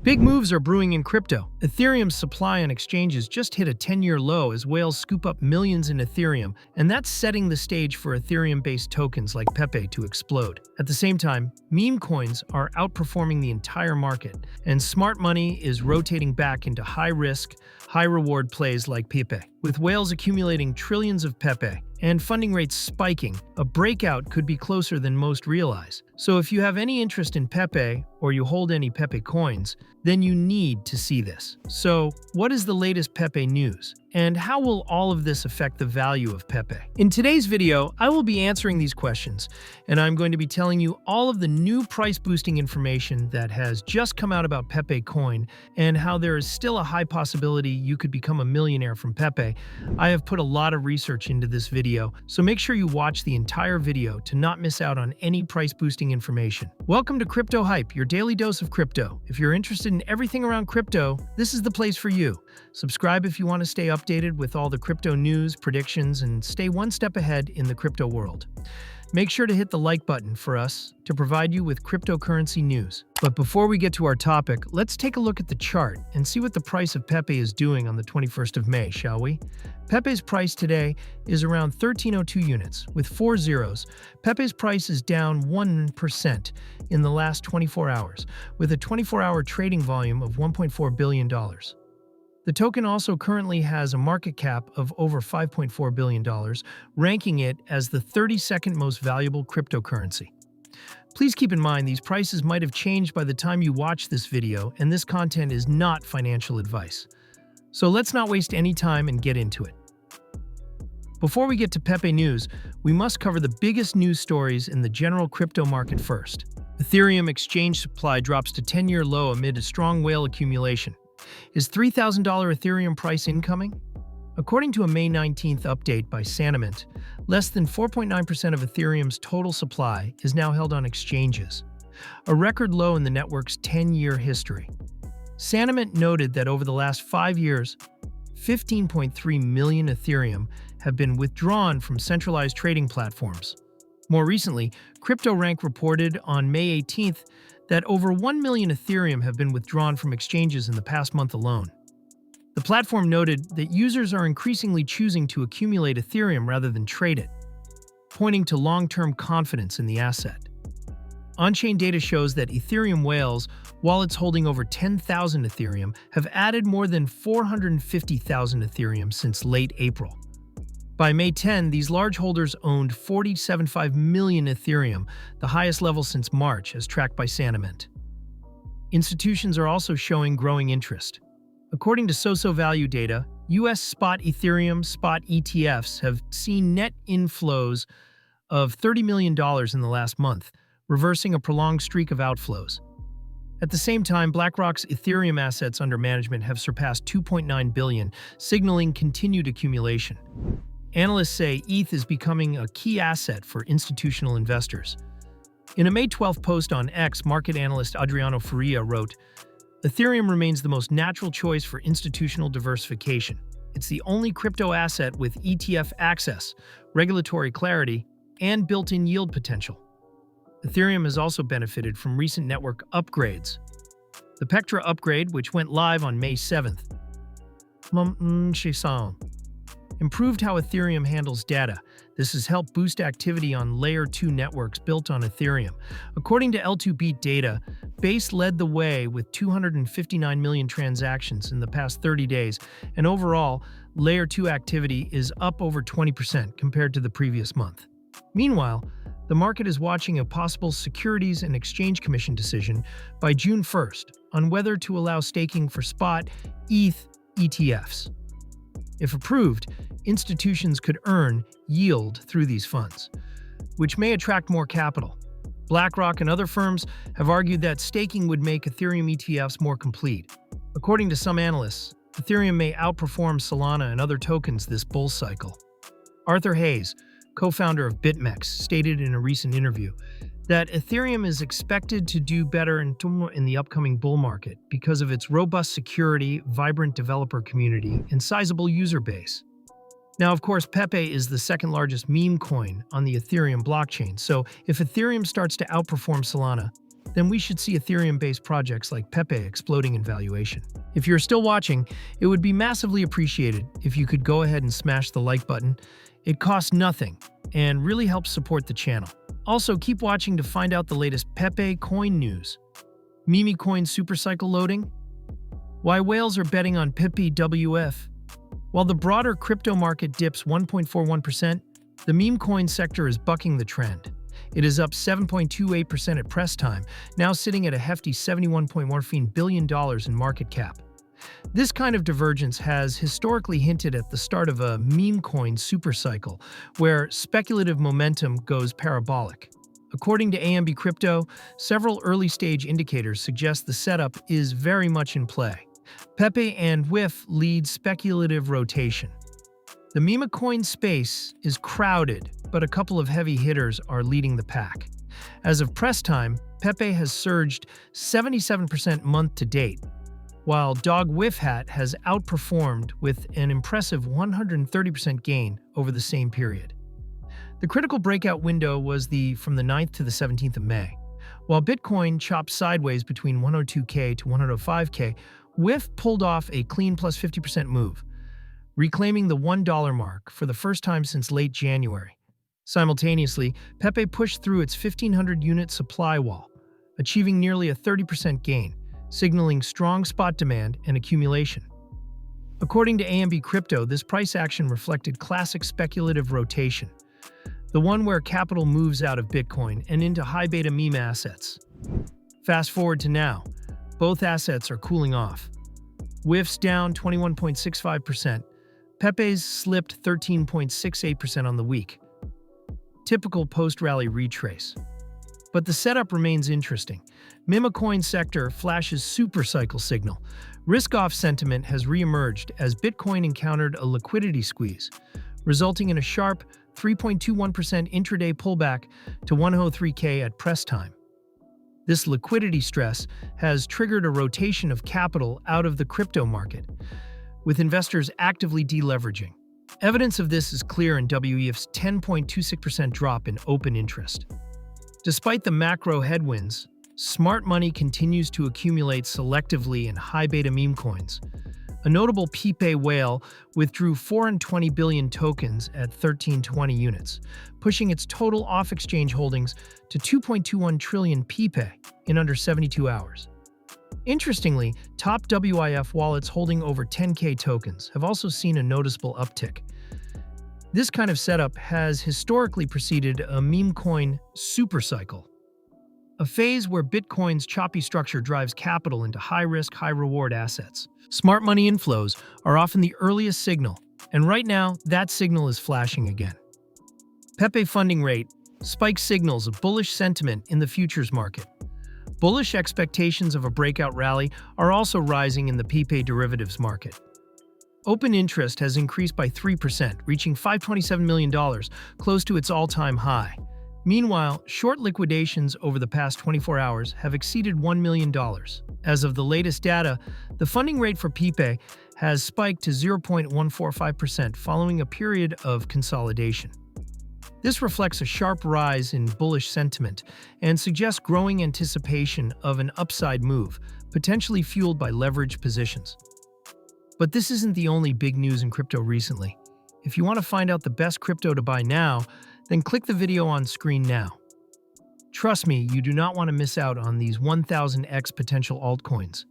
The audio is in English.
Big moves are brewing in crypto. Ethereum's supply on exchanges just hit a 10-year low as whales scoop up millions in Ethereum, and that's setting the stage for Ethereum-based tokens like Pepe to explode. At the same time, meme coins are outperforming the entire market, and smart money is rotating back into high-risk, high-reward plays like Pepe. With whales accumulating trillions of Pepe and funding rates spiking, a breakout could be closer than most realize. So if you have any interest in Pepe or you hold any Pepe coins, then you need to see this. So, what is the latest Pepe news? And how will all of this affect the value of Pepe? In today's video, I will be answering these questions, and I'm going to be telling you all of the new price-boosting information that has just come out about Pepe coin and how there is still a high possibility you could become a millionaire from Pepe. I have put a lot of research into this video, so make sure you watch the entire video to not miss out on any price-boosting information. Welcome to Crypto Hype, your daily dose of crypto. If you're interested in everything around crypto, this is the place for you. Subscribe if you want to stay updated with all the crypto news, predictions, and stay one step ahead in the crypto world. Make sure to hit the like button for us to provide you with cryptocurrency news. But before we get to our topic, let's take a look at the chart and see what the price of Pepe is doing on the 21st of May, shall we? Pepe's price today is around 1302 units, with 4 zeros. Pepe's price is down 1% in the last 24 hours, with a 24-hour trading volume of $1.4 billion. The token also currently has a market cap of over $5.4 billion, ranking it as the 32nd most valuable cryptocurrency. Please keep in mind these prices might have changed by the time you watch this video, and this content is not financial advice. So let's not waste any time and get into it. Before we get to Pepe news, we must cover the biggest news stories in the general crypto market first. Ethereum exchange supply drops to 10-year low amid a strong whale accumulation. Is $3,000 Ethereum price incoming? According to a May 19th update by Santiment, less than 4.9% of Ethereum's total supply is now held on exchanges, a record low in the network's 10-year history. Santiment noted that over the last 5 years, 15.3 million Ethereum have been withdrawn from centralized trading platforms. More recently, CryptoRank reported on May 18th that over 1 million Ethereum have been withdrawn from exchanges in the past month alone. The platform noted that users are increasingly choosing to accumulate Ethereum rather than trade it, pointing to long-term confidence in the asset. On-chain data shows that Ethereum whales, wallets holding over 10,000 Ethereum, have added more than 450,000 Ethereum since late April. By May 10, these large holders owned 47.5 million Ethereum, the highest level since March, as tracked by Santiment. Institutions are also showing growing interest. According to Soso Value data, U.S. spot Ethereum spot ETFs have seen net inflows of $30 million in the last month, reversing a prolonged streak of outflows. At the same time, BlackRock's Ethereum assets under management have surpassed $2.9 billion, signaling continued accumulation. Analysts say ETH is becoming a key asset for institutional investors. In a May 12th post on X, market analyst Adriano Faria wrote, "Ethereum remains the most natural choice for institutional diversification. It's the only crypto asset with ETF access, regulatory clarity, and built-in yield potential." Ethereum has also benefited from recent network upgrades. The Pectra upgrade, which went live on May 7th, improved how Ethereum handles data. This has helped boost activity on Layer 2 networks built on Ethereum. According to L2Beat data, Base led the way with 259 million transactions in the past 30 days, and overall, Layer 2 activity is up over 20% compared to the previous month. Meanwhile, the market is watching a possible Securities and Exchange Commission decision by June 1st on whether to allow staking for spot ETH ETFs. If approved, institutions could earn yield through these funds, which may attract more capital. BlackRock and other firms have argued that staking would make Ethereum ETFs more complete. According to some analysts, Ethereum may outperform Solana and other tokens this bull cycle. Arthur Hayes, co-founder of BITUNIX, stated in a recent interview that Ethereum is expected to do better in the upcoming bull market because of its robust security, vibrant developer community, and sizable user base. Now, of course, Pepe is the second largest meme coin on the Ethereum blockchain, so if Ethereum starts to outperform Solana, then we should see Ethereum-based projects like Pepe exploding in valuation. If you're still watching, it would be massively appreciated if you could go ahead and smash the like button. It costs nothing and really helps support the channel. Also, keep watching to find out the latest Pepe coin news. Memecoin supercycle loading? Why whales are betting on Pepe WF? While the broader crypto market dips 1.41%, the meme coin sector is bucking the trend. It is up 7.28% at press time, now sitting at a hefty $71.14 billion in market cap. This kind of divergence has historically hinted at the start of a meme coin supercycle, where speculative momentum goes parabolic. According to AMB Crypto, several early-stage indicators suggest the setup is very much in play. Pepe and WIF lead speculative rotation. The Memecoin space is crowded, but a couple of heavy hitters are leading the pack. As of press time, Pepe has surged 77% month-to-date, while Dog WIF Hat has outperformed with an impressive 130% gain over the same period. The critical breakout window was from the 9th to the 17th of May. While Bitcoin chopped sideways between 102K to 105K, WIF pulled off a clean plus 50% move, reclaiming the $1 mark for the first time since late January. Simultaneously, Pepe pushed through its 1,500-unit supply wall, achieving nearly a 30% gain, signaling strong spot demand and accumulation. According to AMB Crypto, this price action reflected classic speculative rotation, the one where capital moves out of Bitcoin and into high-beta meme assets. Fast forward to now, both assets are cooling off. WIF's down 21.65%, Pepe's slipped 13.68% on the week. Typical post-rally retrace. But the setup remains interesting. Memecoin sector flashes supercycle signal. Risk-off sentiment has reemerged as Bitcoin encountered a liquidity squeeze, resulting in a sharp 3.21% intraday pullback to 103K at press time. This liquidity stress has triggered a rotation of capital out of the crypto market, with investors actively deleveraging. Evidence of this is clear in WEF's 10.26% drop in open interest. Despite the macro headwinds, smart money continues to accumulate selectively in high-beta meme coins. A notable Pepe whale withdrew 420 billion tokens at 1320 units, pushing its total off-exchange holdings to 2.21 trillion Pepe in under 72 hours. Interestingly, top WIF wallets holding over 10K tokens have also seen a noticeable uptick. This kind of setup has historically preceded a meme coin supercycle, a phase where Bitcoin's choppy structure drives capital into high-risk, high-reward assets. Smart money inflows are often the earliest signal, and right now, that signal is flashing again. Pepe funding rate spikes signals of bullish sentiment in the futures market. Bullish expectations of a breakout rally are also rising in the Pepe derivatives market. Open interest has increased by 3%, reaching $527 million, close to its all-time high. Meanwhile, short liquidations over the past 24 hours have exceeded $1 million. As of the latest data, the funding rate for Pepe has spiked to 0.145% following a period of consolidation. This reflects a sharp rise in bullish sentiment and suggests growing anticipation of an upside move, potentially fueled by leveraged positions. But this isn't the only big news in crypto recently. If you want to find out the best crypto to buy now, then click the video on screen now. Trust me, you do not want to miss out on these 1000x potential altcoins.